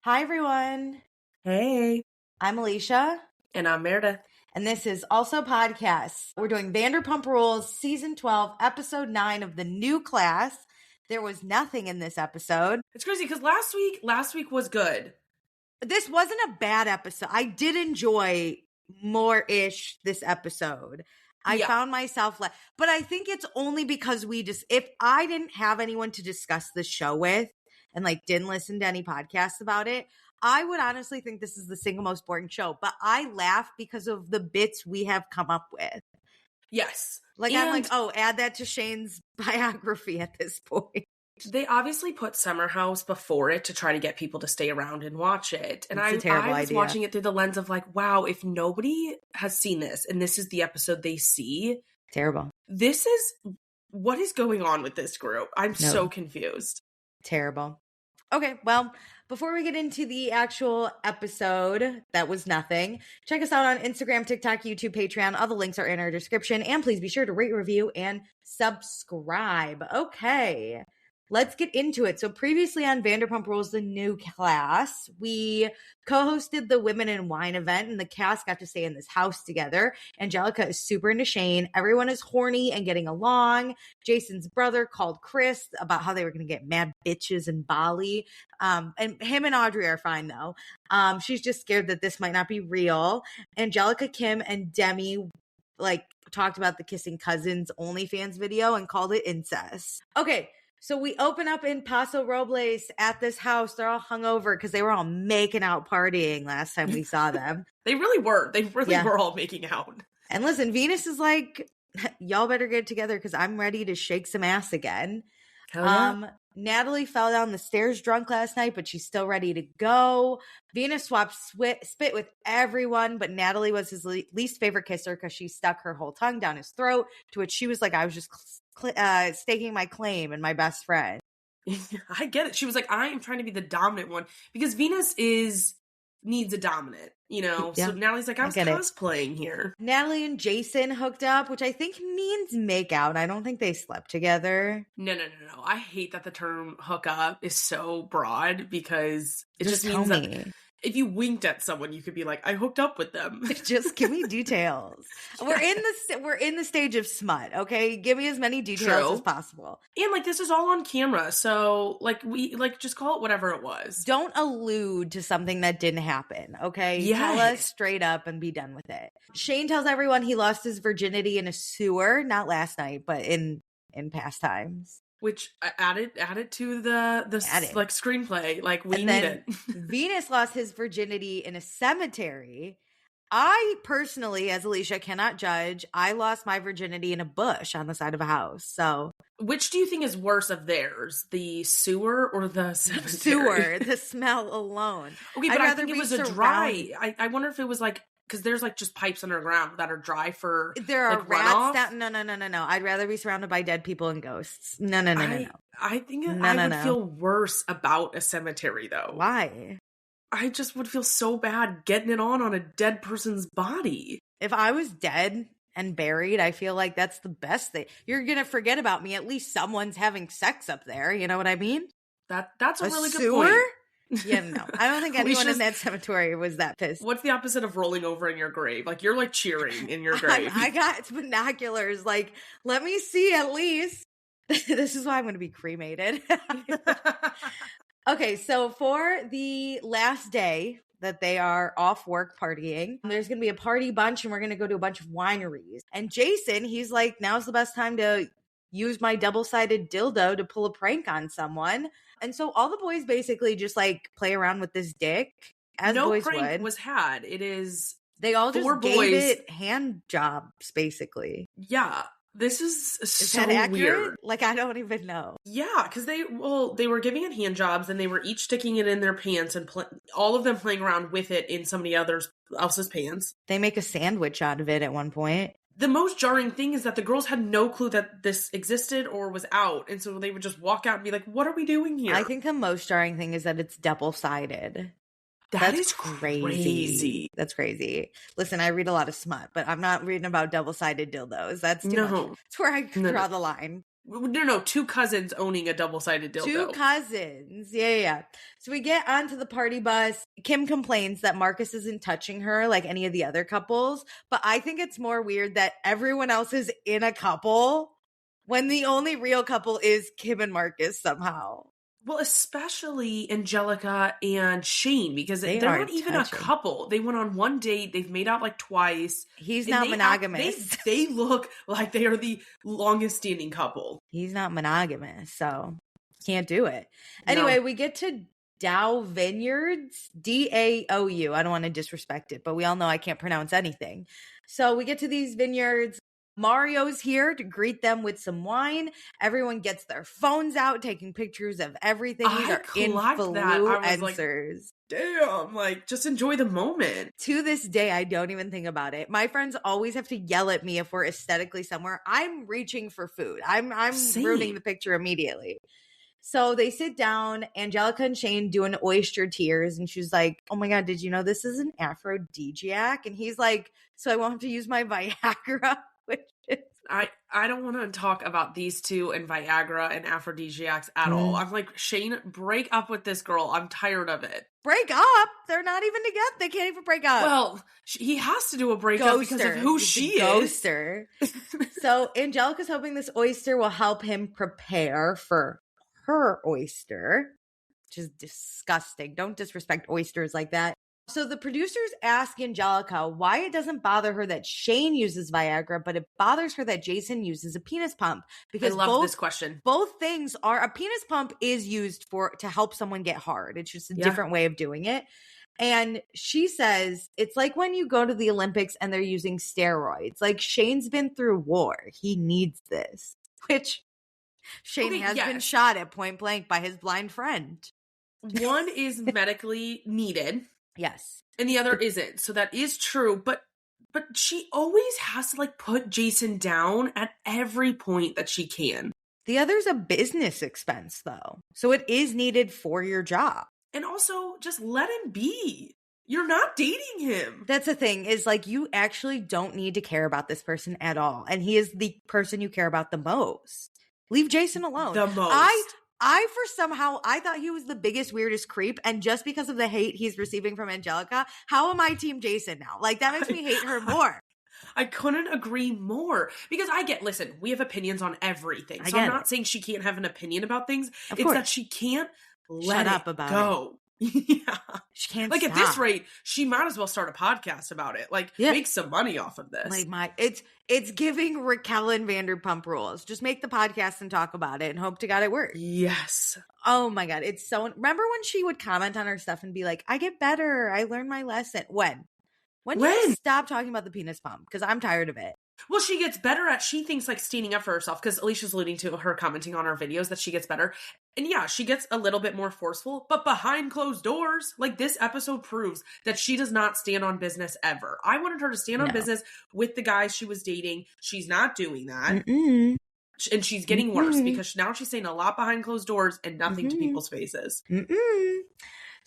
Hi, everyone. Hey. I'm Alicia. And I'm Meredith. And this is Also Podcasts. We're doing Vanderpump Rules, Season 12, Episode 9 of the new class. There was nothing in this episode. It's crazy because last week was good. This wasn't a bad episode. I did enjoy more-ish this episode. I found myself but I think it's only because if I didn't have anyone to discuss the show with and didn't listen to any podcasts about it, I would honestly think this is the single most boring show. But I laugh because of the bits we have come up with. Yes. I'm like, oh, add that to Shayne's biography at this point. They obviously put Summer House before it to try to get people to stay around and watch it. And I was watching it through the lens of wow, if nobody has seen this and this is the episode they see. Terrible. This is what is going on with this group. I'm so confused. Terrible. Okay, well, before we get into the actual episode, that was nothing. Check us out on Instagram, TikTok, YouTube, Patreon. All the links are in our description. And please be sure to rate, review, and subscribe. Okay, let's get into it. So previously on Vanderpump Rules, the new class, we co-hosted the Women in Wine event, and the cast got to stay in this house together. Angelica is super into Shayne. Everyone is horny and getting along. Jason's brother called Chris about how they were going to get mad bitches in Bali. And him and Audrey are fine, though. She's just scared that this might not be real. Angelica, Kim, and Demi talked about the Kissing Cousins OnlyFans video and called it incest. Okay. So we open up in Paso Robles at this house. They're all hungover because they were all making out partying last time we saw them. They really were. They really were all making out. And listen, Venus is like, y'all better get it together because I'm ready to shake some ass again. Hell yeah. Natalie fell down the stairs drunk last night, but she's still ready to go. Venus swapped spit with everyone, but Natalie was his least favorite kisser because she stuck her whole tongue down his throat, to which she was like, I was just staking my claim and my best friend. I get it. She was like, I am trying to be the dominant one because Venus needs a dominant, Yeah. So Natalie's like, I was cosplaying here. Natalie and Jason hooked up, which I think means make out. I don't think they slept together. No. I hate that the term hook up is so broad because it just means that if you winked at someone, you could be like, I hooked up with them. Just give me details. We're in the stage of smut, okay? Give me as many details as possible. And this is all on camera, so we just call it whatever it was. Don't allude to something that didn't happen, okay? Yes. Tell us straight up and be done with it. Shayne tells everyone he lost his virginity in a sewer, not last night, but in past times. Which added to the screenplay. We need it. Venus lost his virginity in a cemetery. I personally, as Alicia, cannot judge. I lost my virginity in a bush on the side of a house. So, which do you think is worse of theirs, the sewer or the cemetery? Sewer, the smell alone. Okay, but I think it was a dry. I wonder if it was because there's just pipes underground that are dry for there are rats that no. I'd rather be surrounded by dead people and ghosts. No. I think I would feel worse about a cemetery though. Why? I just would feel so bad getting it on a dead person's body. If I was dead and buried, I feel like that's the best thing. You're gonna forget about me. At least someone's having sex up there. You know what I mean? That's a really sewer? Good point. Yeah, no. I don't think anyone in that cemetery was that pissed. What's the opposite of rolling over in your grave? You're cheering in your grave. I got binoculars. Let me see at least. This is why I'm going to be cremated. Okay, so for the last day that they are off work partying, there's going to be a party bunch and we're going to go to a bunch of wineries. And Jason, he's like, now's the best time to use my double-sided dildo to pull a prank on someone. And so all the boys basically just play around with this dick as no boys prank would. Was had. It is they all just gave it hand jobs basically. Yeah. This is so that accurate? Weird. I don't even know. Yeah, because they were giving it hand jobs and they were each sticking it in their pants and all of them playing around with it in somebody else's pants. They make a sandwich out of it at one point. The most jarring thing is that the girls had no clue that this existed or was out. And so they would just walk out and be like, what are we doing here? I think the most jarring thing is that it's double-sided. That's crazy. That's crazy. Listen, I read a lot of smut, but I'm not reading about double-sided dildos. That's too much. That's where I draw the line. No, two cousins owning a double-sided dildo. Two cousins. Yeah. So we get onto the party bus. Kim complains that Marcus isn't touching her like any of the other couples, but I think it's more weird that everyone else is in a couple when the only real couple is Kim and Marcus somehow. Well, especially Angelica and Shayne, because they're not even a couple. They went on one date. They've made out like twice. He's not monogamous. They look like they are the longest standing couple. He's not monogamous, so can't do it. Anyway, we get to Dow Vineyards, Daou. I don't want to disrespect it, but we all know I can't pronounce anything. So we get to these vineyards. Mario's here to greet them with some wine. Everyone gets their phones out, taking pictures of everything. These are influencers. Damn, like, just enjoy the moment. To this day, I don't even think about it. My friends always have to yell at me if we're aesthetically somewhere. I'm reaching for food. I'm ruining the picture immediately. So they sit down. Angelica and Shayne doing oyster tears. And she's like, oh my God, did you know this is an aphrodisiac? And he's like, so I won't have to use my Viagra? I don't want to talk about these two and Viagra and aphrodisiacs at all. I'm like, Shayne, break up with this girl. I'm tired of it. Break up? They're not even together. They can't even break up. Well, he has to do a breakup because of who she is. Ghoster. So Angelica's hoping this oyster will help him prepare for her oyster, which is disgusting. Don't disrespect oysters like that. So the producers ask Angelica why it doesn't bother her that Shayne uses Viagra, but it bothers her that Jason uses a penis pump. Because I love this question. Both things are, a penis pump is used to help someone get hard. It's just a different way of doing it. And she says, it's like when you go to the Olympics and they're using steroids. Like, Shayne's been through war. He needs this. Which Shayne has been shot at point blank by his blind friend. One is medically needed. Yes. And the other isn't. So that is true. But she always has to like put Jason down at every point that she can. The other's a business expense though. So it is needed for your job. And also just let him be. You're not dating him. That's the thing, is like, you actually don't need to care about this person at all. And he is the person you care about the most. Leave Jason alone. The most. I thought he was the biggest, weirdest creep. And just because of the hate he's receiving from Angelica, how am I team Jason now? Like, that makes me hate her more. I couldn't agree more. Because listen, we have opinions on everything. So I'm not saying she can't have an opinion about things. It's that she can't let it go. Yeah. She can't stop. At this rate, she might as well start a podcast about it. Like, make some money off of this. Like, it's giving Raquel and Vanderpump rules. Just make the podcast and talk about it and hope to God it works. Yes. Oh my God. It's so, remember when she would comment on her stuff and be like, I get better. I learned my lesson. When do you stop talking about the penis pump? Because I'm tired of it. Well, she gets better at, she thinks like standing up for herself, because Alicia's alluding to her commenting on our videos that she gets better. And yeah, she gets a little bit more forceful, but behind closed doors. Like, this episode proves that she does not stand on business ever. I wanted her to stand on business with the guys she was dating. She's not doing that. Mm-mm. And she's getting worse because now she's saying a lot behind closed doors and nothing to people's faces.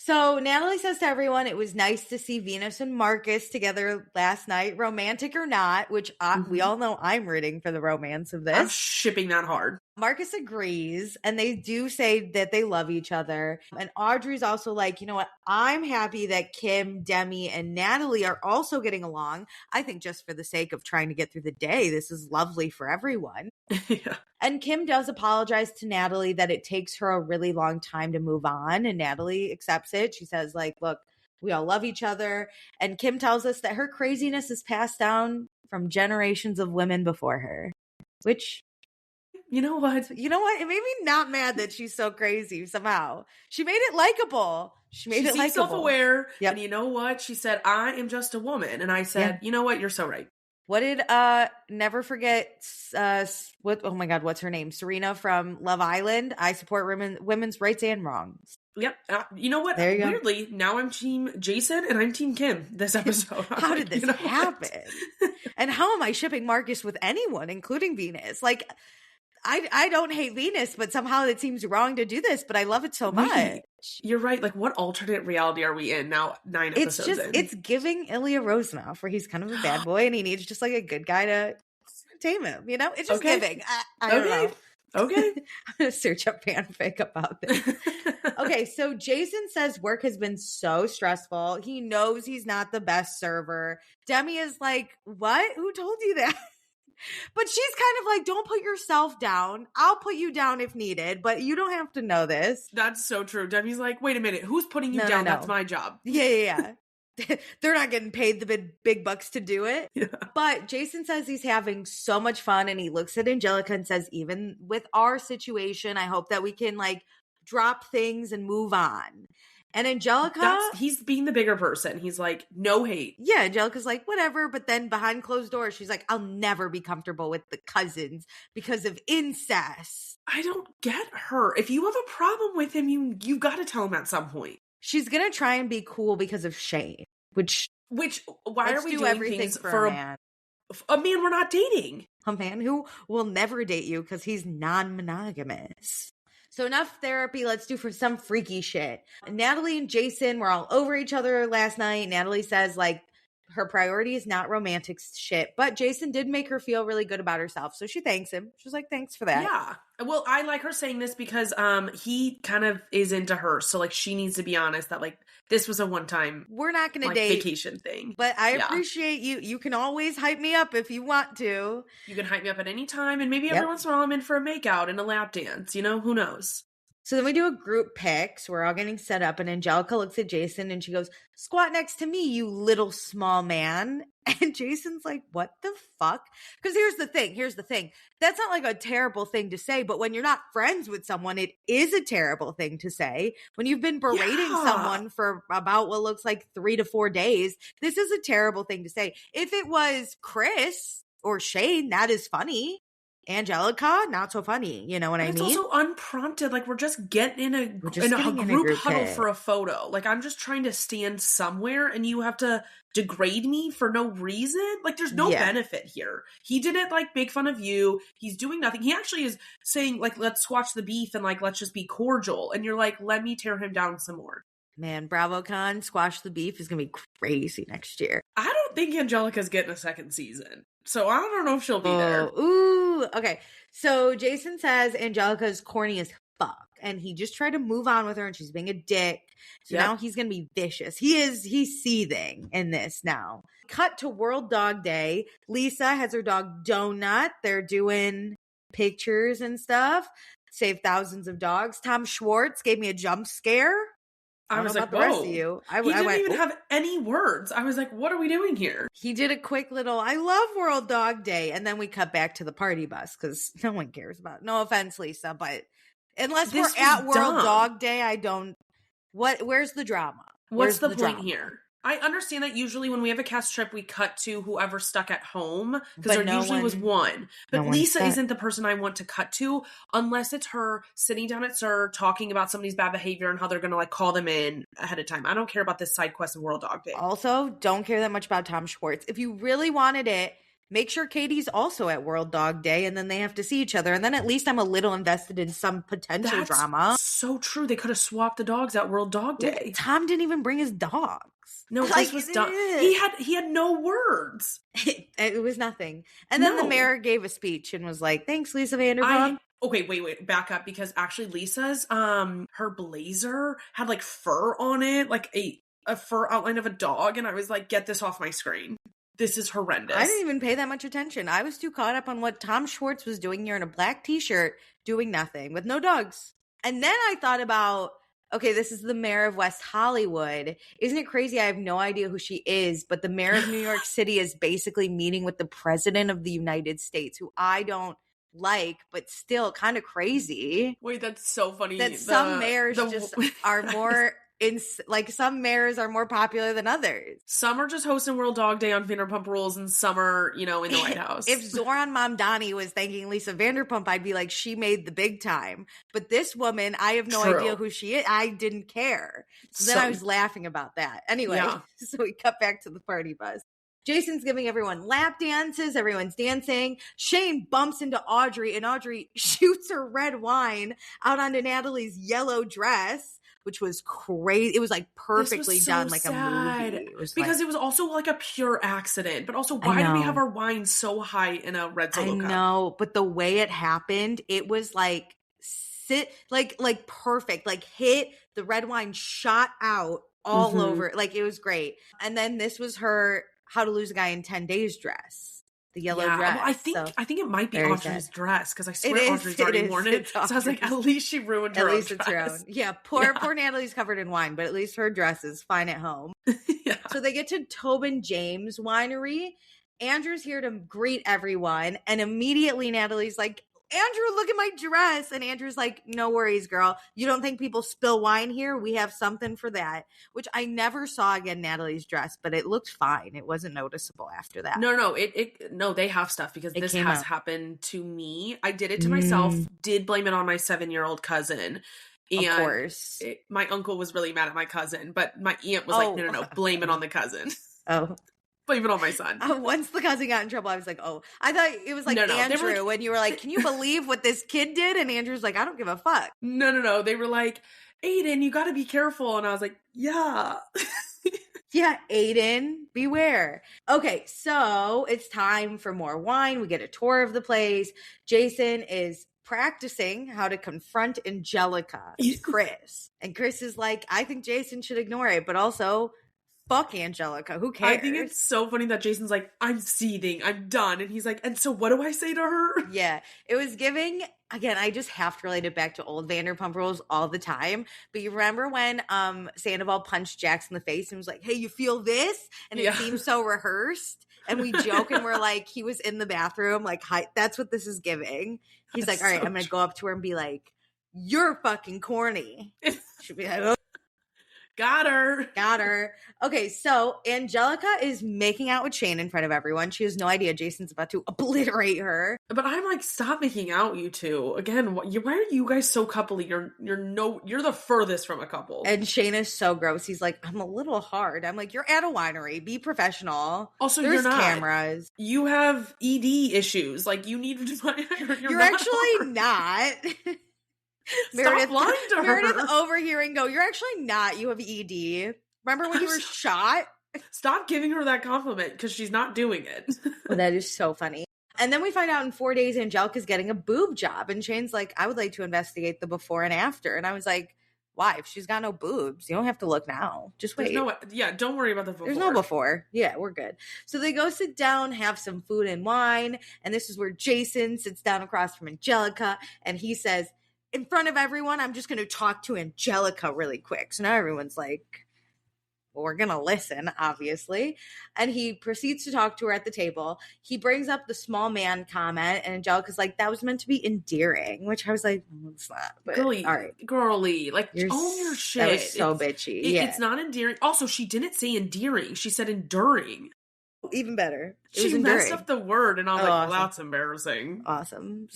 So Natalie says to everyone, it was nice to see Venus and Marcus together last night, romantic or not, which we all know I'm rooting for the romance of this. I'm shipping that hard. Marcus agrees, and they do say that they love each other. And Audrey's also like, you know what? I'm happy that Kim, Demi, and Natalie are also getting along. I think just for the sake of trying to get through the day, this is lovely for everyone. Yeah. And Kim does apologize to Natalie that it takes her a really long time to move on. And Natalie accepts it. She says, like, look, we all love each other. And Kim tells us that her craziness is passed down from generations of women before her, which... You know what? It made me not mad that she's so crazy somehow. She made it likable. She seemed self-aware. Yep. And you know what? She said, I am just a woman. And I said, you know what? You're so right. What did, never forget, oh my God, what's her name? Serena from Love Island. I support women's rights and wrongs. Yep. You know what? Weirdly, now I'm team Jason and I'm team Kim this episode. How did this happen? And how am I shipping Marcus with anyone, including Venus? Like, I don't hate Venus, but somehow it seems wrong to do this, but I love it so much. You're right. Like, what alternate reality are we in now? 9 episodes in. It's giving Ilya Rozanov, where he's kind of a bad boy and he needs just like a good guy to tame him. It's just giving. I don't know. Okay. I'm going to search up fanfic about this. Okay, so Jason says work has been so stressful. He knows he's not the best server. Demi is like, what? Who told you that? But she's kind of like, don't put yourself down. I'll put you down if needed, but you don't have to know this. That's so true. Demi's like, wait a minute, who's putting you down? No. That's my job. Yeah. They're not getting paid the big bucks to do it. Yeah. But Jason says he's having so much fun, and he looks at Angelica and says, even with our situation, I hope that we can like drop things and move on. And Angelica, he's being the bigger person. He's like, no hate. Yeah, Angelica's like, whatever. But then behind closed doors, she's like, I'll never be comfortable with the cousins because of incest. I don't get her. If you have a problem with him, you got to tell him at some point. She's going to try and be cool because of Shayne, which why are we doing everything things for a man? A man we're not dating. A man who will never date you because he's non-monogamous. So enough therapy, let's do for some freaky shit. Natalie and Jason were all over each other last night. Natalie says like her priority is not romantic shit, but Jason did make her feel really good about herself. So she thanks him. She's like, thanks for that. Yeah. Well, I like her saying this because he kind of is into her. So like she needs to be honest that like this was a one-time we're not going to date vacation thing. But I appreciate you. You can always hype me up if you want to. You can hype me up at any time, and maybe every once in a while I'm in for a makeout and a lap dance. You know, who knows? So then we do a group pic. So we're all getting set up, and Angelica looks at Jason and she goes, squat next to me, you little small man. And Jason's like, what the fuck? Because here's the thing. That's not like a terrible thing to say, but when you're not friends with someone, it is a terrible thing to say. When you've been berating someone for about what looks like 3 to 4 days, this is a terrible thing to say. If it was Chris or Shayne, that is funny. Angelica, not so funny. You know what I mean? It's also unprompted. Like we're just getting in a group huddle for a photo. Like I'm just trying to stand somewhere and you have to degrade me for no reason. Like there's no benefit here. He didn't like make fun of you. He's doing nothing. He actually is saying like, let's squash the beef and like, let's just be cordial. And you're like, let me tear him down some more. Man, BravoCon, Squash the Beef is going to be crazy next year. I don't think Angelica's getting a second season. So I don't know if she'll be there. Ooh, okay. So Jason says Angelica's corny as fuck. And he just tried to move on with her and she's being a dick. So now he's going to be vicious. He's seething in this now. Cut to World Dog Day. Lisa has her dog Donut. They're doing pictures and stuff. Save thousands of dogs. Tom Schwartz gave me a jump scare. I was like, the rest of you. He didn't even have any words. I was like, what are we doing here? He did a quick little, I love World Dog Day. And then we cut back to the party bus because no one cares about it. No offense, Lisa, but unless we're at World Dog Day, I don't. Where's the drama? What's the point here? I understand that usually when we have a cast trip, we cut to whoever's stuck at home because there usually was one. But Lisa isn't the person I want to cut to unless it's her sitting down at SIR talking about somebody's bad behavior and how they're going to like call them in ahead of time. I don't care about this side quest of World Dog Day. Also, don't care that much about Tom Schwartz. If you really wanted it, make sure Katie's also at World Dog Day and then they have to see each other. And then at least I'm a little invested in some potential drama. So true. They could have swapped the dogs at World Dog Day. Tom didn't even bring his dogs. No, this was done. He had no words. It was nothing. And then the mayor gave a speech and was like, thanks, Lisa Vanderpump. Okay, wait, back up because actually Lisa's her blazer had like fur on it, like a fur outline of a dog, and I was like, get this off my screen. This is horrendous. I didn't even pay that much attention. I was too caught up on what Tom Schwartz was doing here in a black t-shirt, doing nothing with no dogs. And then I thought about, okay, this is the mayor of West Hollywood. Isn't it crazy? I have no idea who she is, but the mayor of New York City is basically meeting with the president of the United States, who I don't like, but still kind of crazy. Wait, that's so funny. That some mayors just are more... some mayors are more popular than others. Some are just hosting World Dog Day on Vanderpump Rules, and some are, in the White House. If Zoran Mamdani was thanking Lisa Vanderpump, I'd be like, she made the big time. But this woman, I have no idea who she is. I didn't care. So then I was laughing about that. Anyway, so we cut back to the party bus. Jason's giving everyone lap dances. Everyone's dancing. Shayne bumps into Audrey, and Audrey shoots her red wine out onto Natalie's yellow dress, which was crazy. It was like perfectly so done, like sad. a movie. It was because like, it was also like a pure accident. But also, why do we have our wine so high in a red Solo cup? I know, but the way it happened, it was like like perfect, like hit, the red wine shot out all over, like it was great. And then this was her How to Lose a Guy in 10 Days dress, the yellow dress. Well, I think it might be Audrey's dress, because I swear Audrey's already worn it. So I was like, at least she ruined her own dress. At least it's her own. Yeah, poor Natalie's covered in wine, but at least her dress is fine at home. So they get to Tobin James Winery. Andrew's here to greet everyone, and immediately Natalie's like, Andrew, look at my dress. And Andrew's like, no worries, girl. You don't think people spill wine here? We have something for that. Which I never saw again, Natalie's dress, but it looked fine. It wasn't noticeable after that. No, they have stuff, because this has happened to me. I did it to myself, did blame it on my 7-year-old cousin. And of course. My uncle was really mad at my cousin, but my aunt was like, no, blame it on the cousin. Oh. Blame it on my son. Once the cousin got in trouble, I was like, oh. I thought it was like Andrew, when you were like, can you believe what this kid did? And Andrew's like, I don't give a fuck. No. They were like, Aiden, you got to be careful. And I was like, yeah. Yeah, Aiden, beware. Okay, so it's time for more wine. We get a tour of the place. Jason is practicing how to confront Angelica to Chris. And Chris is like, I think Jason should ignore it, but also, fuck Angelica. Who cares? I think it's so funny that Jason's like, I'm seething. I'm done. And he's like, and so what do I say to her? Yeah. It was giving, again, I just have to relate it back to old Vanderpump Rules all the time. But you remember when Sandoval punched Jax in the face and was like, hey, you feel this? And it seems so rehearsed. And we joke and we're like, he was in the bathroom. Like, hi, that's what this is giving. He's like, all right, I'm going to go up to her and be like, you're fucking corny. She'll be like, oh. Got her. Okay, so Angelica is making out with Shayne in front of everyone. She has no idea Jason's about to obliterate her. But I'm like, stop making out, you two. Again, why are you guys so coupley? You're the furthest from a couple. And Shayne is so gross. He's like, I'm a little hard. I'm like, you're at a winery. Be professional. Also, there's you're not. Cameras. You have ED issues. Like, you need to. You're not actually not. Meredith, blind to her. Meredith overhearing go, you're actually not. You have ED. Remember when you were shot? Stop giving her that compliment, because she's not doing it. Well, that is so funny. And then we find out in 4 days, Angelica's getting a boob job. And Shayne's like, I would like to investigate the before and after. And I was like, why? If she's got no boobs, you don't have to look now. Just wait. Don't worry about the before. There's no before. Yeah, we're good. So they go sit down, have some food and wine. And this is where Jason sits down across from Angelica. And he says, in front of everyone, I'm just going to talk to Angelica really quick. So now everyone's like, well, we're going to listen, obviously. And he proceeds to talk to her at the table. He brings up the small man comment, and Angelica's like, that was meant to be endearing, which I was like, it's not. But, girly, all right. Girly, like, own your shit. That was so bitchy. It's not endearing. Also, she didn't say endearing. She said enduring. Even better. She messed up the word, and I was like, awesome. Well, that's embarrassing. Awesome.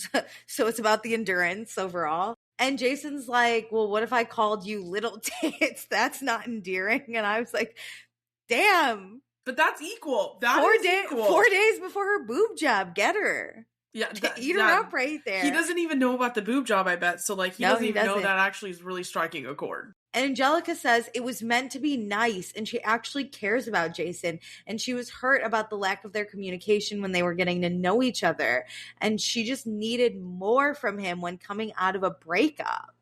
So it's about the endurance overall. And Jason's like, well, what if I called you little tits? That's not endearing. And I was like, damn. But that's equal. 4 days before her boob job. Get her. Yeah, eat her up right there. He doesn't even know about the boob job, I bet. So, like, he doesn't even know that actually is really striking a chord. And Angelica says it was meant to be nice, and she actually cares about Jason, and she was hurt about the lack of their communication when they were getting to know each other, and she just needed more from him when coming out of a breakup.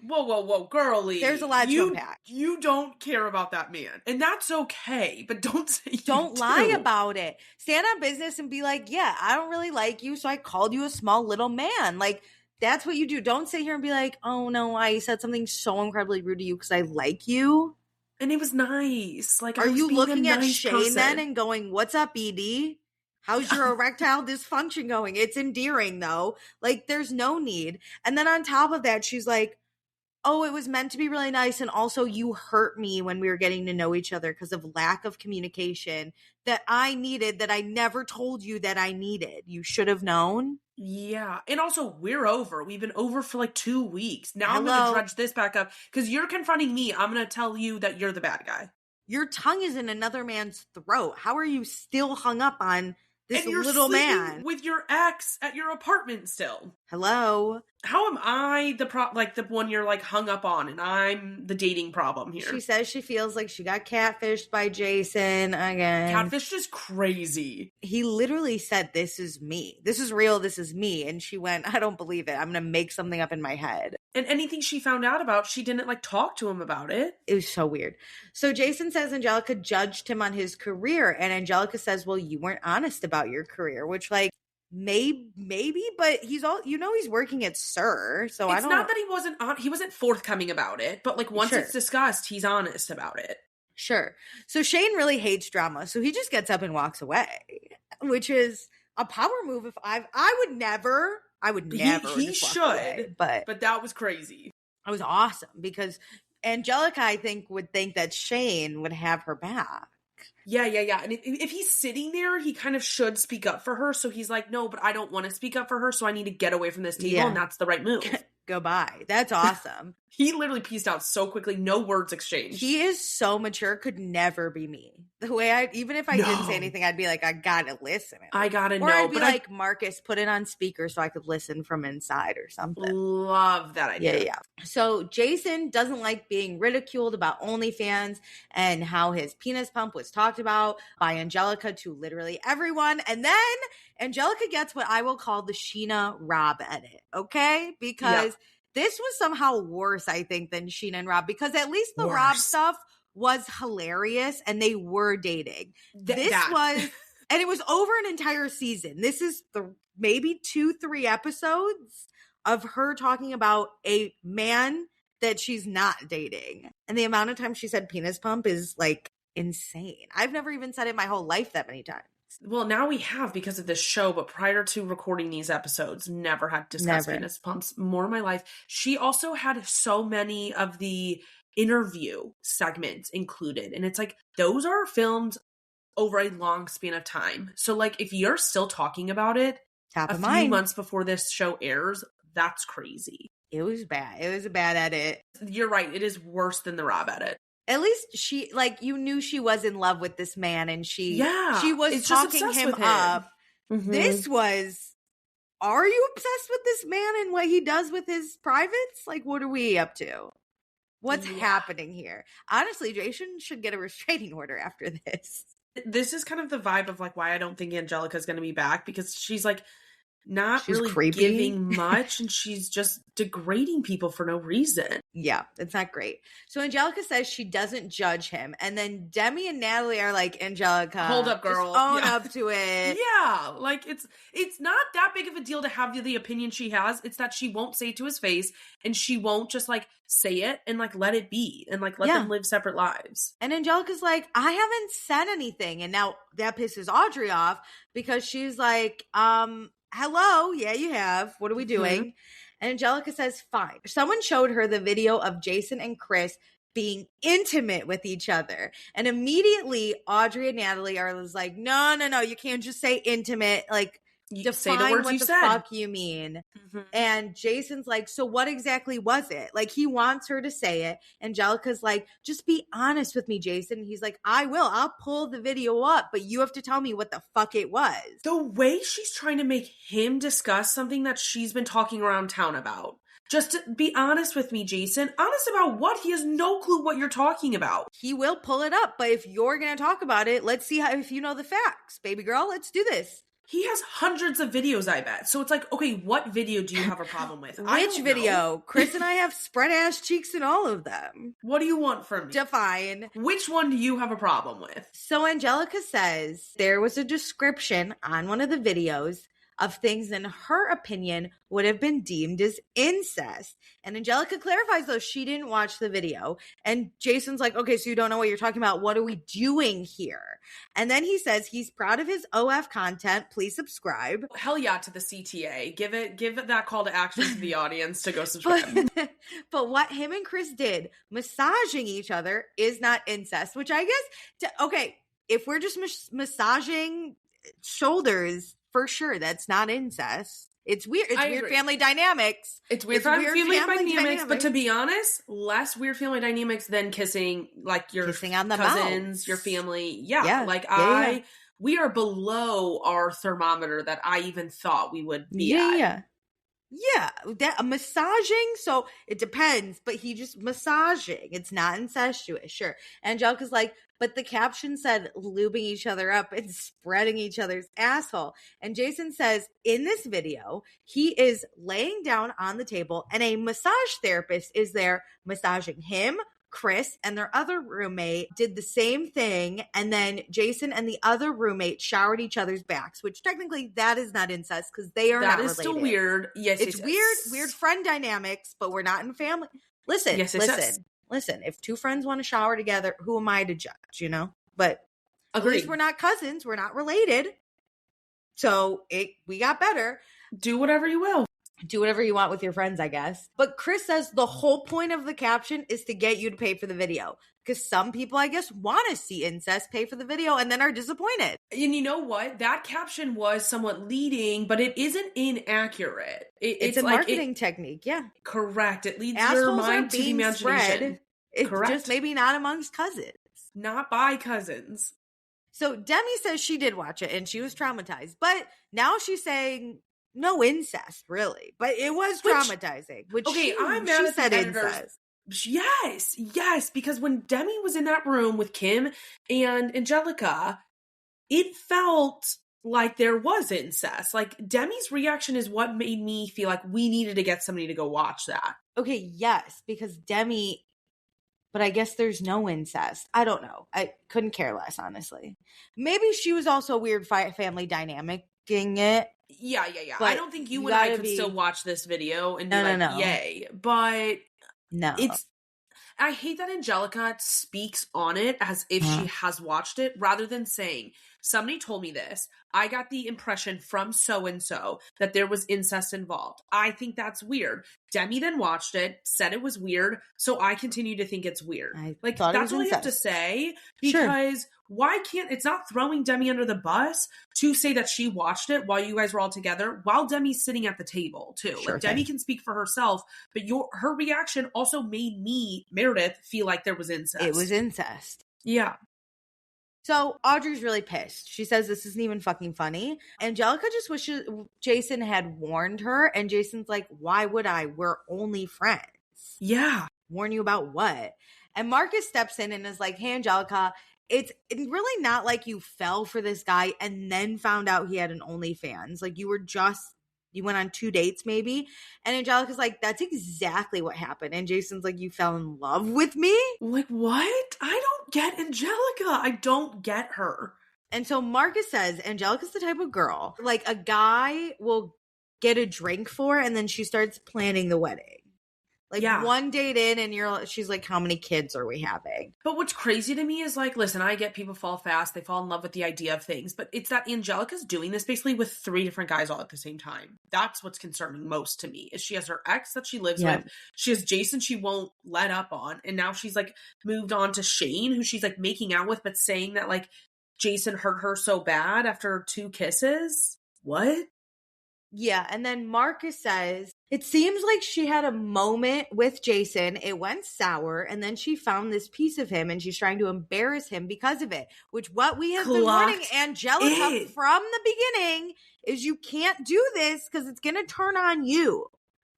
Whoa, girly. There's a lot to unpack. You don't care about that man, and that's okay, but don't say Don't lie about it. Stand on business and be like, yeah, I don't really like you, so I called you a small little man. Like, that's what you do. Don't sit here and be like, oh no, I said something so incredibly rude to you because I like you. And it was nice. Like, are you looking at Shayne then and going, what's up, ED? How's your erectile dysfunction going? It's endearing though. Like, there's no need. And then on top of that, she's like, oh, it was meant to be really nice. And also you hurt me when we were getting to know each other because of lack of communication that I needed, that I never told you that I needed. You should have known. Yeah. And also, we're over. We've been over for like 2 weeks. Now I'm going to dredge this back up because you're confronting me. I'm going to tell you that you're the bad guy. Your tongue is in another man's throat. How are you still hung up on this and you're little sleeping man with your ex at your apartment still. Hello. How am I the one you're like hung up on, and I'm the dating problem here? She says she feels like she got catfished by Jason again. Catfish is crazy. He literally said, "This is me. This is real. This is me." And she went, "I don't believe it. I'm going to make something up in my head." And anything she found out about, she didn't like talk to him about it. It was so weird. So Jason says Angelica judged him on his career. And Angelica says, well, you weren't honest about your career, which like, maybe, but he's working at SUR. So it's not that he wasn't forthcoming about it, but like once it's discussed, he's honest about it. Sure. So Shayne really hates drama. So he just gets up and walks away, which is a power move. If I would never. He should, away, but that was crazy. It was awesome because Angelica, I think, would think that Shayne would have her back. Yeah. And if he's sitting there, he kind of should speak up for her. So he's like, no, but I don't want to speak up for her. So I need to get away from this table. And that's the right move. Goodbye. That's awesome. He literally pieced out so quickly. No words exchanged. He is so mature. Could never be me. The way even if I didn't say anything, I'd be like, I gotta listen. I gotta know. Or I'd be like, Marcus, put it on speaker so I could listen from inside or something. Love that idea. Yeah. So Jason doesn't like being ridiculed about OnlyFans and how his penis pump was talked about by Angelica to literally everyone. And then Angelica gets what I will call the Sheena Rob edit. Okay? Because this was somehow worse, I think, than Sheena and Rob, because at least the Rob stuff was hilarious and they were dating. And it was over an entire season. This is maybe 2-3 episodes of her talking about a man that she's not dating. And the amount of time she said penis pump is like insane. I've never even said it my whole life that many times. Well, now we have because of this show, but prior to recording these episodes, never had discussed penis pumps more in my life. She also had so many of the interview segments included. And it's like, those are filmed over a long span of time. So like, if you're still talking about it a few months before this show airs, that's crazy. It was bad. It was a bad edit. You're right. It is worse than the Rob edit. At least she, like, you knew she was in love with this man and she was talking him up. Mm-hmm. This was, are you obsessed with this man and what he does with his privates? Like, what are we up to? What's happening here? Honestly, Jason should get a restraining order after this. This is kind of the vibe of like why I don't think Angelica's going to be back, because she's like she's really creepy. Giving much and she's just degrading people for no reason. Yeah, it's not great. So Angelica says she doesn't judge him. And then Demi and Natalie are like, Angelica, hold up, girl. Just own up to it. Yeah, like it's not that big of a deal to have the opinion she has. It's that she won't say it to his face and she won't just like say it and like let it be and like let them live separate lives. And Angelica's like, I haven't said anything. And now that pisses Audrey off because she's like, hello, yeah, you have. What are we doing? Mm-hmm. And Angelica says, fine. Someone showed her the video of Jason and Chris being intimate with each other. And immediately Audrey and Natalie are like, no, you can't just say intimate. Like, define say the words what you the said. Fuck you mean. Mm-hmm. And Jason's like, so what exactly was it? Like, he wants her to say it. Angelica's like, just be honest with me, Jason. He's like, I will. I'll pull the video up, but you have to tell me what the fuck it was. The way she's trying to make him discuss something that she's been talking around town about. Just to be honest with me, Jason. Honest about what? He has no clue what you're talking about. He will pull it up, but if you're going to talk about it, let's see if you know the facts. Baby girl, let's do this. He has hundreds of videos, I bet. So it's like, okay, what video do you have a problem with? Which video? Chris and I have spread ass cheeks in all of them. What do you want from me? Define. Which one do you have a problem with? So Angelica says there was a description on one of the videos of things in her opinion would have been deemed as incest. And Angelica clarifies, though, she didn't watch the video. And Jason's like, okay, so you don't know what you're talking about. What are we doing here? And then he says he's proud of his OF content. Please subscribe. Hell yeah to the CTA. Give it that call to action to the audience to go subscribe. But what him and Chris did, massaging each other, is not incest, which I guess, if we're just massaging shoulders, for sure, that's not incest. It's weird. It's weird family dynamics. It's weird family dynamics. But to be honest, less weird family dynamics than kissing, like your kissing on the cousins, mouth. your family. Yeah. I we are below our thermometer that I even thought we would be at. Yeah, that massaging. So it depends, but he just massaging. It's not incestuous, sure. Angelica's like, but the caption said lubing each other up and spreading each other's asshole. And Jason says in this video, he is laying down on the table and a massage therapist is there massaging him. Chris and their other roommate did the same thing, and then Jason and the other roommate showered each other's backs, which technically that is not incest because they are not related. That is still weird. Yes, it's weird friend dynamics, but we're not in family. Listen. If two friends want to shower together, who am I to judge? You know, but at least we're not cousins. We're not related, so we got better. Do whatever you will. Do whatever you want with your friends, I guess. But Chris says the whole point of the caption is to get you to pay for the video. Because some people, I guess, want to see incest, pay for the video, and then are disappointed. And you know what? That caption was somewhat leading, but it isn't inaccurate. It's a marketing technique, yeah. Correct. It leads your mind to the imagination. It's just maybe not amongst cousins. Not by cousins. So Demi says she did watch it, and she was traumatized. But now she's saying... no incest, really. But it was traumatizing. I'm mad at the editors. Yes, because when Demi was in that room with Kim and Angelica, it felt like there was incest. Like, Demi's reaction is what made me feel like we needed to get somebody to go watch that. Okay, yes, because Demi... but I guess there's no incest. I don't know. I couldn't care less, honestly. Maybe she was also a weird family dynamic-ing it. Yeah. I don't think you and I could still watch this video and be yay. But no, I hate that Angelica speaks on it as if she has watched it rather than saying, somebody told me this. I got the impression from so-and-so that there was incest involved. I think that's weird. Demi then watched it, said it was weird, so I continue to think it's weird. That's all you have to say, because why can't, it's not throwing Demi under the bus to say that she watched it while you guys were all together, while Demi's sitting at the table, too. Demi can speak for herself, but her reaction also made me, Meredith, feel like there was incest. It was incest. Yeah. So Audrey's really pissed. She says this isn't even fucking funny. Angelica just wishes Jason had warned her. And Jason's like, why would I? We're only friends. Yeah. Warn you about what? And Marcus steps in and is like, hey, Angelica, it's really not like you fell for this guy and then found out he had an OnlyFans. Like, you went on 2 dates maybe. And Angelica's like, that's exactly what happened. And Jason's like, you fell in love with me? Like, what? I don't get Angelica. I don't get her. And so Marcus says Angelica's the type of girl, like, a guy will get a drink for, and then she starts planning the wedding. Like, one date in, and she's like, how many kids are we having? But what's crazy to me is, like, listen, I get people fall fast. They fall in love with the idea of things. But it's that Angelica's doing this basically with 3 different guys all at the same time. That's what's concerning most to me, is she has her ex that she lives with. She has Jason she won't let up on. And now she's, like, moved on to Shayne, who she's, like, making out with, but saying that, like, Jason hurt her so bad after 2 kisses. What? Yeah, and then Marcus says, it seems like she had a moment with Jason, it went sour, and then she found this piece of him, and she's trying to embarrass him because of it, which what we have been warning Angelica from the beginning is you can't do this because it's going to turn on you.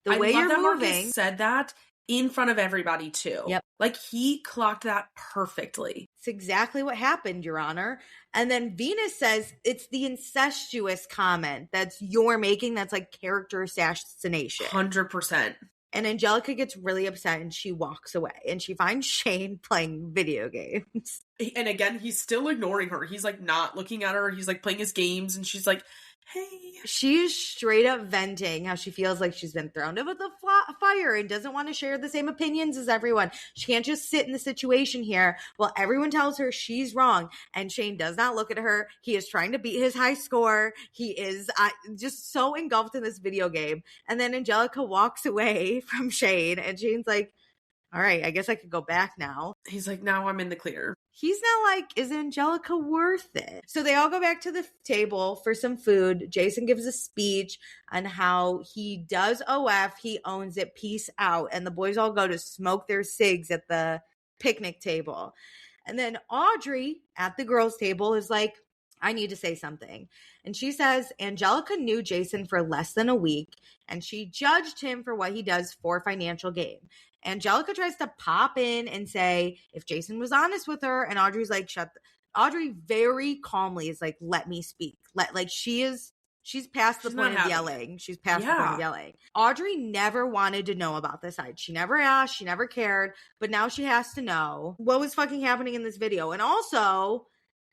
The way you're moving. Marcus said that in front of everybody, too. Yep. Like, he clocked that perfectly. It's exactly what happened, Your Honor. And then Venus says it's the incestuous comment that's you're making that's like character assassination. 100%. And Angelica gets really upset and she walks away and she finds Shayne playing video games. And again, he's still ignoring her. He's like not looking at her. He's like playing his games and she's like, hey. She is straight up venting how she feels like she's been thrown over the fire and doesn't want to share the same opinions as everyone. She can't just sit in the situation here while everyone tells her she's wrong. And Shayne does not look at her. He is trying to beat his high score. He is just so engulfed in this video game. And then Angelica walks away from Shayne and Shayne's like, all right, I guess I could go back now. He's like, now I'm in the clear. He's now like, is Angelica worth it? So they all go back to the table for some food. Jason gives a speech on how he does OF. He owns it. Peace out. And the boys all go to smoke their cigs at the picnic table. And then Audrey at the girls' table is like, I need to say something. And she says, Angelica knew Jason for less than a week, and she judged him for what he does for financial gain. Angelica tries to pop in and say, if Jason was honest with her, and Audrey's like, Audrey very calmly is like, let me speak. She's past the point of yelling. She's past the point of yelling. Audrey never wanted to know about this side. She never asked. She never cared. But now she has to know what was fucking happening in this video. And also,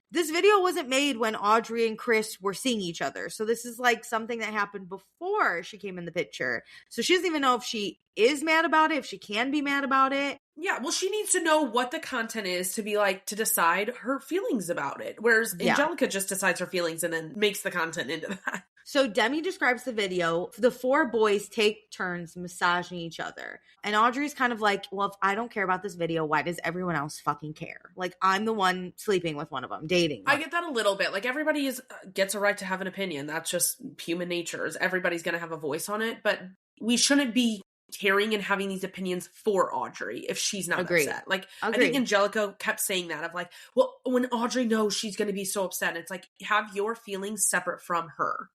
this video wasn't made when Audrey and Chris were seeing each other. So this is like something that happened before she came in the picture. So she doesn't even know if she is mad about it, if she can be mad about it. Yeah, well, she needs to know what the content is to be like, to decide her feelings about it. Whereas Angelica just decides her feelings and then makes the content into that. So Demi describes the video. The four boys take turns massaging each other. And Audrey's kind of like, well, if I don't care about this video, why does everyone else fucking care? Like, I'm the one sleeping with one of them, dating them. I get that a little bit. Like, everybody gets a right to have an opinion. That's just human nature. Everybody's going to have a voice on it. But we shouldn't be caring and having these opinions for Audrey if she's not upset. Like, I think Angelica kept saying that of like, well, when Audrey knows she's going to be so upset, it's like, have your feelings separate from her.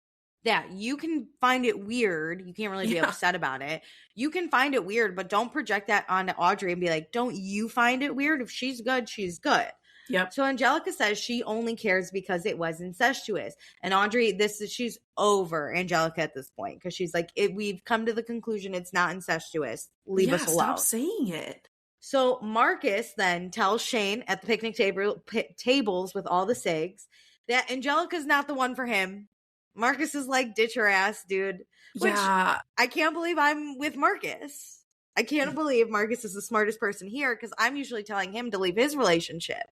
Yeah, you can find it weird. You can't really be upset about it. You can find it weird, but don't project that onto Audrey and be like, don't you find it weird? If she's good, she's good. Yep. So Angelica says she only cares because it was incestuous. And Audrey, she's over Angelica at this point because she's like, we've come to the conclusion it's not incestuous. Leave us alone. Stop saying it. So Marcus then tells Shayne at the picnic tables with all the cigs that Angelica's not the one for him. Marcus is like, ditch her ass, dude. Which I can't believe I'm with Marcus. I can't believe Marcus is the smartest person here because I'm usually telling him to leave his relationship.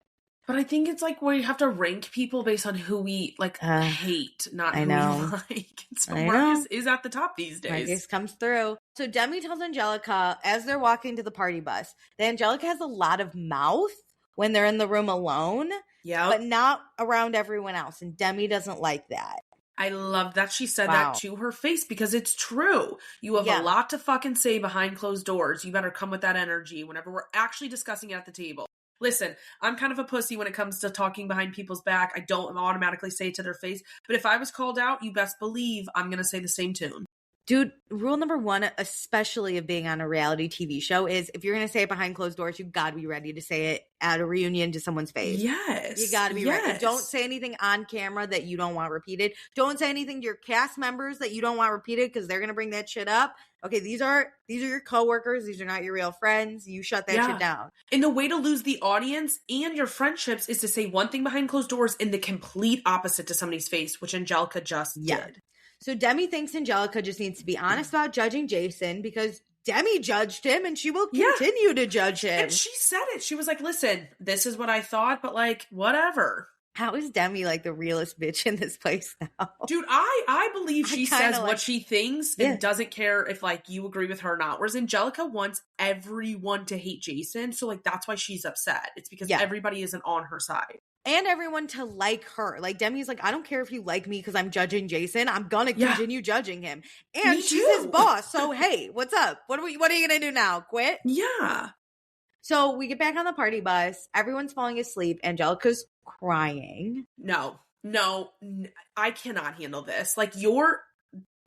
But I think it's like where you have to rank people based on who we like hate, not who we like. So Marcus is at the top these days. Marcus comes through. So Demi tells Angelica as they're walking to the party bus that Angelica has a lot of mouth when they're in the room alone, but not around everyone else. And Demi doesn't like that. I love that she said that to her face because it's true. You have a lot to fucking say behind closed doors. You better come with that energy whenever we're actually discussing it at the table. Listen, I'm kind of a pussy when it comes to talking behind people's back. I don't automatically say it to their face. But if I was called out, you best believe I'm going to say the same tune. Dude, rule number one, especially of being on a reality TV show, is if you're going to say it behind closed doors, you got to be ready to say it at a reunion to someone's face. Yes. You got to be ready. Don't say anything on camera that you don't want repeated. Don't say anything to your cast members that you don't want repeated because they're going to bring that shit up. Okay, these are your coworkers. These are not your real friends. You shut that shit down. And the way to lose the audience and your friendships is to say one thing behind closed doors and the complete opposite to somebody's face, which Angelica just did. So Demi thinks Angelica just needs to be honest about judging Jason because Demi judged him and she will continue to judge him. And she said it. She was like, listen, this is what I thought, but like, whatever. How is Demi like the realest bitch in this place now? Dude, I believe she says what she thinks and doesn't care if like you agree with her or not. Whereas Angelica wants everyone to hate Jason. So like, that's why she's upset. It's because everybody isn't on her side. And everyone to like her. Like, Demi's like, I don't care if you like me because I'm judging Jason. I'm going to continue judging him. And she's his boss. So, hey, what's up? What are you going to do now? Quit? Yeah. So we get back on the party bus. Everyone's falling asleep. Angelica's crying. No, I cannot handle this. Like,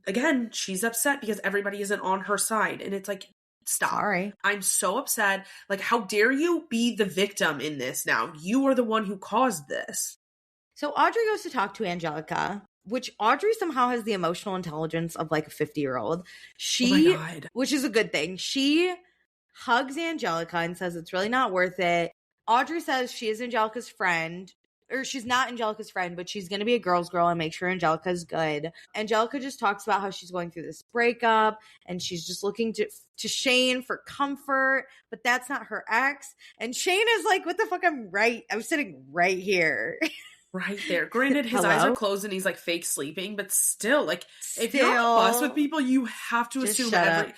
again, she's upset because everybody isn't on her side. And it's like, stop. Sorry. I'm so upset. Like, how dare you be the victim in this now? You are the one who caused this. So Audrey goes to talk to Angelica, which Audrey somehow has the emotional intelligence of like a 50-year-old. Oh my God. Which is a good thing. She hugs Angelica and says it's really not worth it. Audrey says she is Angelica's friend. Or she's not Angelica's friend, but she's going to be a girl's girl and make sure Angelica's good. Angelica just talks about how she's going through this breakup and she's just looking to Shayne for comfort, but that's not her ex. And Shayne is like, what the fuck? I'm sitting right here. Right there. Granted, his eyes are closed and he's like fake sleeping, but still, like, if you're on a bus with people, you have to assume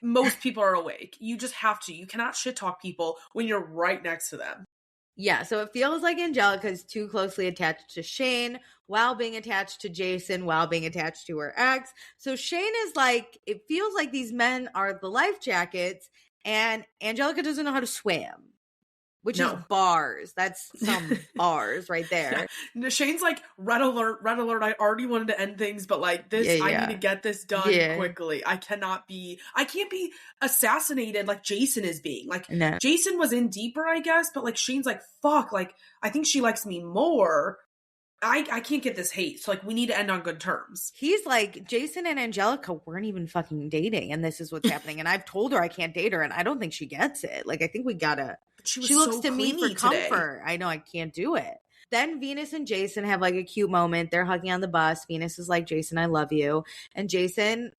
most people are awake. You just have to. You cannot shit talk people when you're right next to them. Yeah, so it feels like Angelica is too closely attached to Shayne while being attached to Jason, while being attached to her ex. So Shayne is like, it feels like these men are the life jackets and Angelica doesn't know how to swim. which is bars. That's some bars right there. Yeah. Shayne's like, red alert, red alert. I already wanted to end things, but like this, I need to get this done quickly. I can't be assassinated like Jason is being. Like, Jason was in deeper, I guess, but like Shayne's like, fuck, like, I think she likes me more. I can't get this hate. So like, we need to end on good terms. He's like, Jason and Angelica weren't even fucking dating, and this is what's happening. And I've told her I can't date her, and I don't think she gets it. Like, I think we gotta. She looks so to me for comfort. I know I can't do it. Then Venus and Jason have like a cute moment. They're hugging on the bus. Venus is like, Jason, I love you. And Jason,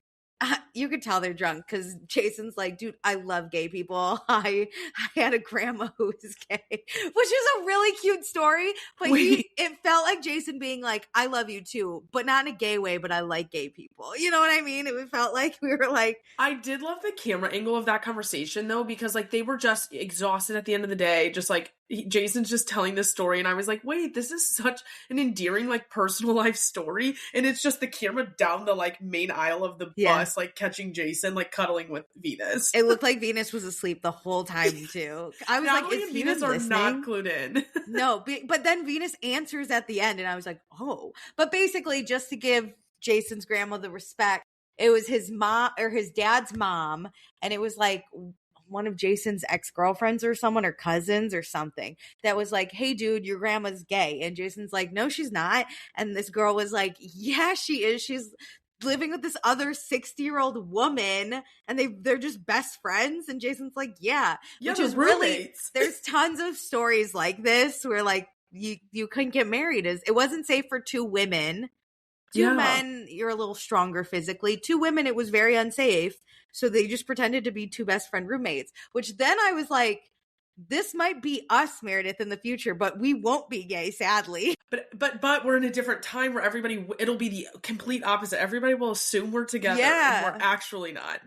you could tell they're drunk because Jason's like, dude, I love gay people. I had a grandma who was gay, which is a really cute story. But it felt like Jason being like, I love you too, but not in a gay way, but I like gay people. You know what I mean? It felt like we were like. I did love the camera angle of that conversation though, because like they were just exhausted at the end of the day, just like Jason's just telling this story, and I was like, wait, this is such an endearing like personal life story, and it's just the camera down the like main aisle of the bus like catching Jason like cuddling with Venus. It looked like Venus was asleep the whole time too. I was like, is Venus are not clued in. No, but then Venus answers at the end, and I was like, oh. But basically, just to give Jason's grandma the respect, it was his mom or his dad's mom, and it was like one of Jason's ex-girlfriends or someone or cousins or something that was like, hey dude, your grandma's gay. And Jason's like, no, she's not. And this girl was like, yeah, she is. She's living with this other 60-year-old woman, and they're just best friends. And Jason's like, yeah, which is really, there's tons of stories like this where like you couldn't get married. It wasn't safe for two women. Two men, you're a little stronger physically. Two women, it was very unsafe. So they just pretended to be two best friend roommates, which then I was like, this might be us, Meredith, in the future, but we won't be gay, sadly. But we're in a different time where it'll be the complete opposite. Everybody will assume we're together, and we're actually not.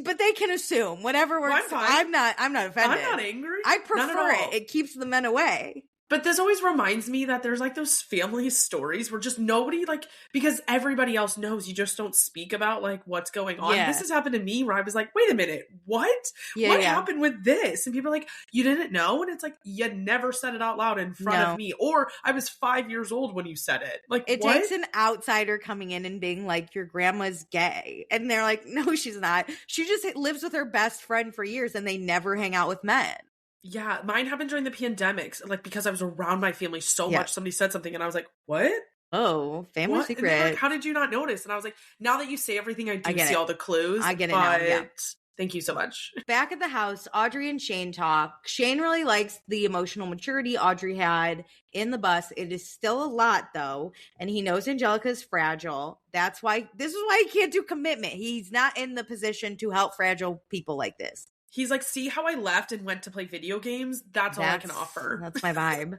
But they can assume whatever works. Well, I'm fine. I'm not offended. I'm not angry. I prefer it. It keeps the men away. But this always reminds me that there's like those family stories where just nobody like, because everybody else knows, you just don't speak about like what's going on. This has happened to me where I was like, wait a minute, what happened with this? And people are like, you didn't know? And it's like, you never said it out loud in front of me. Or I was 5 years old when you said it. Like, it takes an outsider coming in and being like, your grandma's gay. And they're like, no, she's not. She just lives with her best friend for years, and they never hang out with men. Yeah, mine happened during the pandemics, like because I was around my family so much. Somebody said something and I was like, what? Oh, family secret. And like, how did you not notice? And I was like, now that you say everything, I do see all the clues. I get it now, yeah. Thank you so much. Back at the house, Audrey and Shayne talk. Shayne really likes the emotional maturity Audrey had in the bus. It is still a lot, though, and he knows Angelica is fragile. This is why he can't do commitment. He's not in the position to help fragile people like this. He's like, see how I left and went to play video games? That's all I can offer. That's my vibe.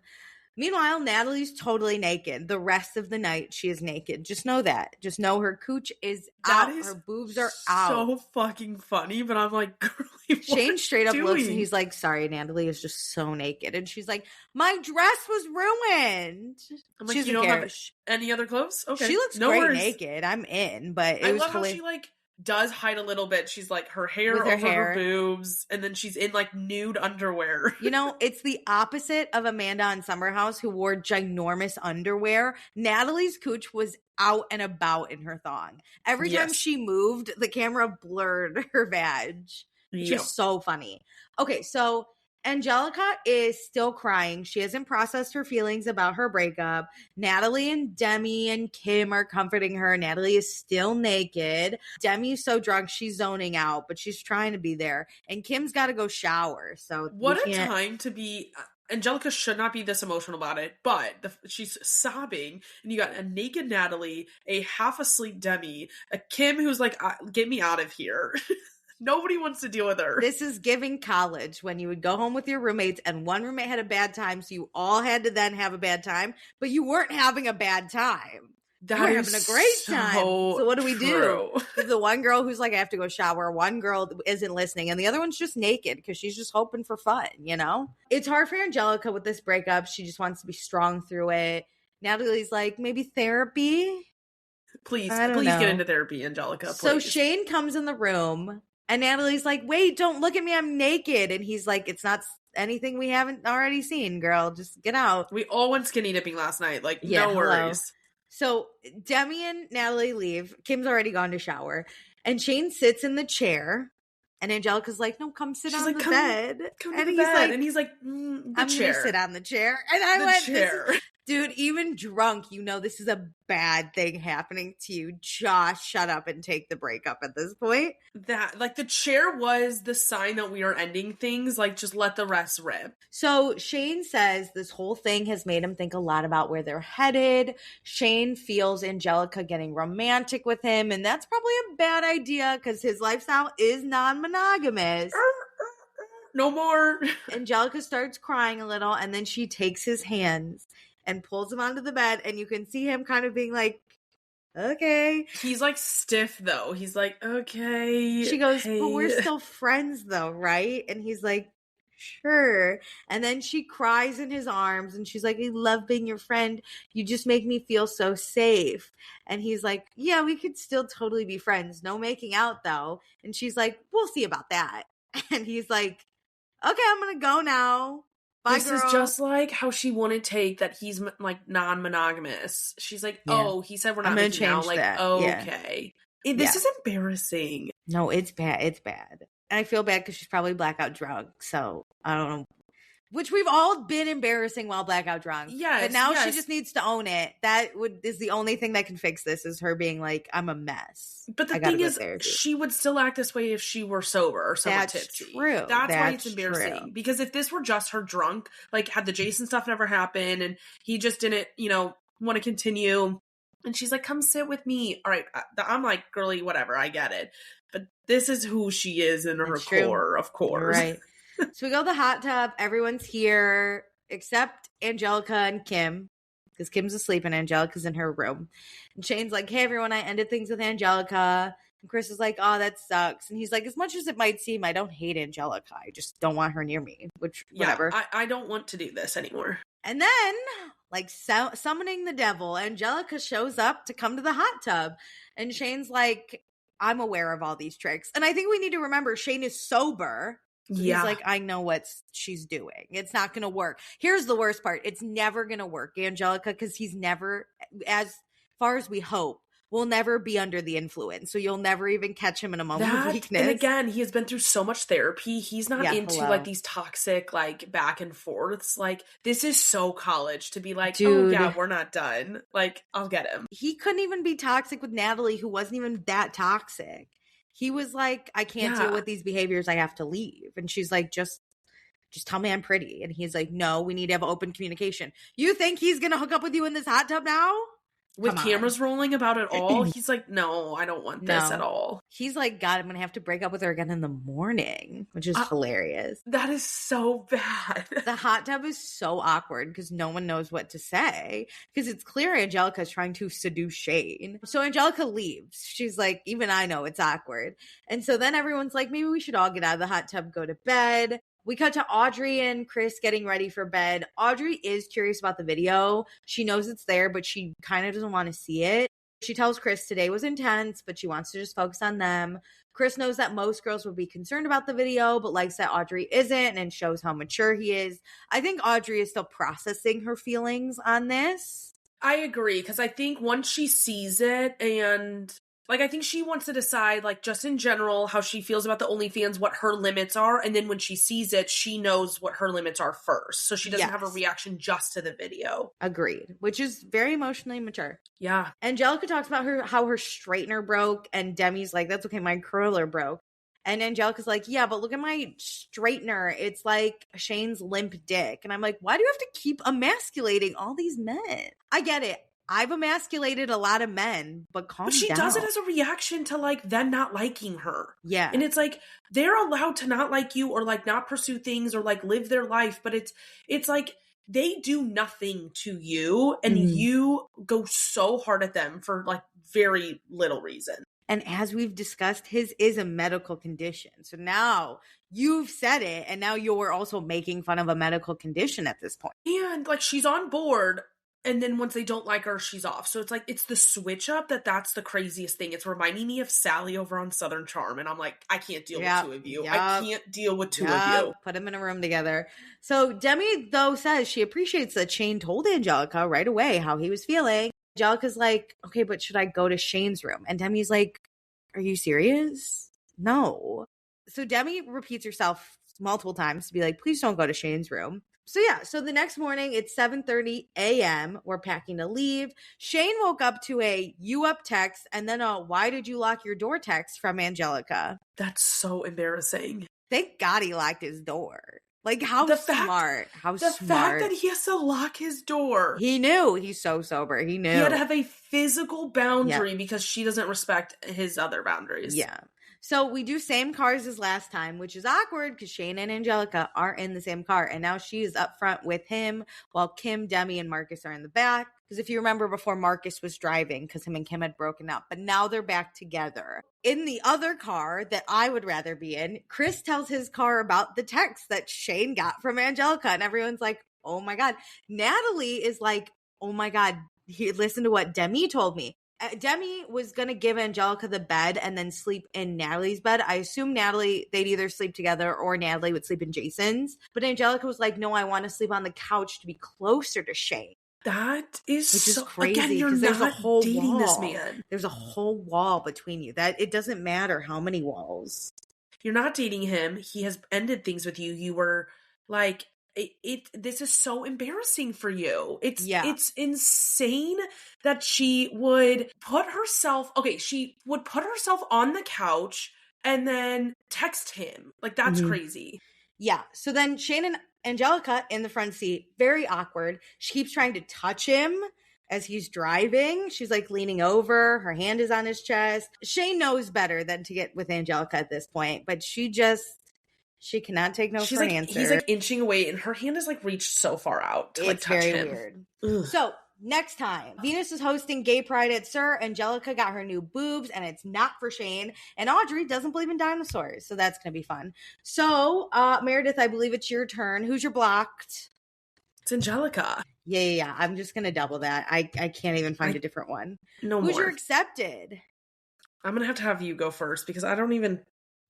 Meanwhile, Natalie's totally naked. The rest of the night, she is naked. Just know that. Just know her cooch is out. Her boobs are out. So fucking funny, but I'm like, girlie, Shayne straight up looks and he's like, sorry, Natalie is just so naked. And she's like, my dress was ruined. I'm like, you don't have any other clothes? Okay. She looks great naked. I'm in, but it was love how she like does hide a little bit. She's like her hair over her boobs, and then she's in like nude underwear. You know, it's the opposite of Amanda on Summer House, who wore ginormous underwear. Natalie's cooch was out and about in her thong. Every time she moved, the camera blurred her vag. She's so funny. Okay, so Angelica is still crying. She hasn't processed her feelings about her breakup. Natalie and Demi and Kim are comforting her. Natalie is still naked. Demi's so drunk, she's zoning out, but she's trying to be there. And Kim's got to go shower. So what a time to be. Angelica should not be this emotional about it, but she's sobbing, and you got a naked Natalie, a half asleep Demi, a Kim who's like, get me out of here. Nobody wants to deal with her. This is giving college, when you would go home with your roommates and one roommate had a bad time, so you all had to then have a bad time, but you weren't having a bad time. You were having a great time. So what do we do? The one girl who's like, I have to go shower. One girl isn't listening, and the other one's just naked because she's just hoping for fun, you know? It's hard for Angelica with this breakup. She just wants to be strong through it. Natalie's like, maybe therapy? Please get into therapy, Angelica. Please. So Shayne comes in the room. And Natalie's like, wait, don't look at me, I'm naked. And he's like, it's not anything we haven't already seen, girl. Just get out. We all went skinny dipping last night. Like, Yeah, no worries. So Demi and Natalie leave. Kim's already gone to shower. And Shayne sits in the chair. And Angelica's like, no, come sit on the bed. Come to the bed. And he's like, the I'm chair. Gonna sit on the chair. And I went, dude, even drunk, you know this is a bad thing happening to you. Josh, shut up and take the breakup at this point. That, like, the chair was the sign that we are ending things. Like, just let the rest rip. So Shayne says this whole thing has made him think a lot about where they're headed. Shayne feels Angelica getting romantic with him, and that's probably a bad idea because his lifestyle is non-monogamous. No more. Angelica starts crying a little, and then she takes his hands and pulls him onto the bed, and you can see him kind of being like, okay. He's like stiff though. He's like, okay. She goes, but we're still friends though, right? And he's like, sure. And then she cries in his arms and she's like, I love being your friend. You just make me feel so safe. And he's like, yeah, we could still totally be friends. No making out though. And she's like, we'll see about that. And he's like, okay, I'm going to go now. Bye, this girl. Is just like how she wouldn't take that he's like non-monogamous. She's like, oh, he said we're not making out. Like, that. Okay. Yeah. This is embarrassing. No, it's bad. It's bad. And I feel bad because she's probably blackout drunk. So I don't know. Which we've all been embarrassing while blackout drunk. Yes. But now she just needs to own it. That is the only thing that can fix this is her being like, I'm a mess. But the thing is, she would still act this way if she were sober or somewhat tipsy. True. That's why it's embarrassing. True. Because if this were just her drunk, like had the Jason stuff never happened and he just didn't, want to continue. And she's like, come sit with me. All right. I'm like, girly, whatever. I get it. But this is who she is in her core, of course. Right. So we go to the hot tub. Everyone's here except Angelica and Kim because Kim's asleep and Angelica's in her room. And Shayne's like, hey, everyone, I ended things with Angelica. And Chris is like, oh, that sucks. And he's like, as much as it might seem, I don't hate Angelica. I just don't want her near me, which, whatever. I don't want to do this anymore. And then, like, summoning the devil, Angelica shows up to come to the hot tub. And Shayne's like, I'm aware of all these tricks. And I think we need to remember Shayne is sober. So he's like, I know what she's doing. It's not going to work. Here's the worst part. It's never going to work, Angelica, because he's never, as far as we hope, will never be under the influence. So you'll never even catch him in a moment of weakness. And again, he has been through so much therapy. He's not into like these toxic like back and forths. Like this is so college to be like, dude, oh yeah, we're not done. Like I'll get him. He couldn't even be toxic with Natalie, who wasn't even that toxic. He was like, I can't deal with these behaviors. I have to leave. And she's like, just tell me I'm pretty. And he's like, no, we need to have open communication. You think he's going to hook up with you in this hot tub now? With cameras rolling about it all? He's like, no, I don't want this at all. He's like, God, I'm going to have to break up with her again in the morning, which is hilarious. That is so bad. The hot tub is so awkward because no one knows what to say because it's clear Angelica is trying to seduce Shayne. So Angelica leaves. She's like, even I know it's awkward. And so then everyone's like, maybe we should all get out of the hot tub, go to bed. We cut to Audrey and Chris getting ready for bed. Audrey is curious about the video. She knows it's there, but she kind of doesn't want to see it. She tells Chris today was intense, but she wants to just focus on them. Chris knows that most girls would be concerned about the video, but likes that Audrey isn't and shows how mature he is. I think Audrey is still processing her feelings on this. I agree, because I think once she sees it and... like, I think she wants to decide, like, just in general, how she feels about the OnlyFans, what her limits are. And then when she sees it, she knows what her limits are first. So she doesn't have a reaction just to the video. Agreed. Which is very emotionally mature. Yeah. Angelica talks about how her straightener broke. And Demi's like, that's okay, my curler broke. And Angelica's like, yeah, but look at my straightener. It's like Shayne's limp dick. And I'm like, why do you have to keep emasculating all these men? I get it. I've emasculated a lot of men, but calm down. But she does it as a reaction to, like, them not liking her. Yeah. And it's like, they're allowed to not like you or, like, not pursue things or, like, live their life. But it's like, they do nothing to you. And you go so hard at them for, like, very little reason. And as we've discussed, his is a medical condition. So now you've said it. And now you're also making fun of a medical condition at this point. And, like, she's on board. And then once they don't like her, she's off. So it's like, it's the switch up that's the craziest thing. It's reminding me of Sally over on Southern Charm. And I'm like, I can't deal with two of you. I can't deal with two of you. Put them in a room together. So Demi, though, says she appreciates that Shayne told Angelica right away how he was feeling. Angelica's like, okay, but should I go to Shayne's room? And Demi's like, are you serious? No. So Demi repeats herself multiple times to be like, please don't go to Shayne's room. So yeah, so the next morning, it's 7:30 a.m. We're packing to leave. Shayne woke up to a "you up" text and then a "why did you lock your door" text from Angelica. That's so embarrassing. Thank God he locked his door. Like, how smart. The fact that he has to lock his door. He knew. He's so sober. He knew. He had to have a physical boundary because she doesn't respect his other boundaries. Yeah. So we do same cars as last time, which is awkward because Shayne and Angelica are in the same car. And now she is up front with him while Kim, Demi, and Marcus are in the back. Because if you remember before, Marcus was driving because him and Kim had broken up. But now they're back together. In the other car that I would rather be in, Chris tells his car about the text that Shayne got from Angelica. And everyone's like, oh my God. Natalie is like, oh my God, listen to what Demi told me. Demi was going to give Angelica the bed and then sleep in Natalie's bed. I assume they'd either sleep together or Natalie would sleep in Jason's. But Angelica was like, no, I want to sleep on the couch to be closer to Shayne. That is Which is so crazy. Again, you're there's not a whole dating wall. This man. There's a whole wall between you. That it doesn't matter how many walls. You're not dating him. He has ended things with you. You were like, this is so embarrassing for you. It's insane that she would put herself on the couch and then text him. Like, that's crazy. Yeah. So then Shayne and Angelica in the front seat, very awkward. She keeps trying to touch him as he's driving. She's like leaning over. Her hand is on his chest. Shayne knows better than to get with Angelica at this point, but she cannot take no for an answer. He's like inching away and her hand is like reached so far out to like touch him. It's very weird. So next time, Venus is hosting Gay Pride at Sir. Angelica got her new boobs and it's not for Shayne. And Audrey doesn't believe in dinosaurs. So that's going to be fun. So Meredith, I believe it's your turn. Who's your blocked? It's Angelica. Yeah. I'm just going to double that. I can't even find a different one. Who's your accepted? I'm going to have you go first because I don't even...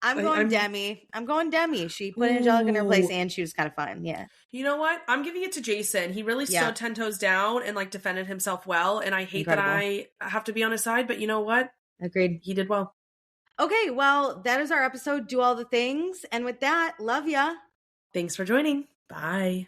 I'm going Demi. She put Angelica in her place and she was kind of fun. Yeah. You know what? I'm giving it to Jason. He really stood 10 toes down and like defended himself well. And I hate that I have to be on his side, but you know what? Agreed. He did well. Okay. Well, that is our episode. Do all the things. And with that, love ya. Thanks for joining. Bye.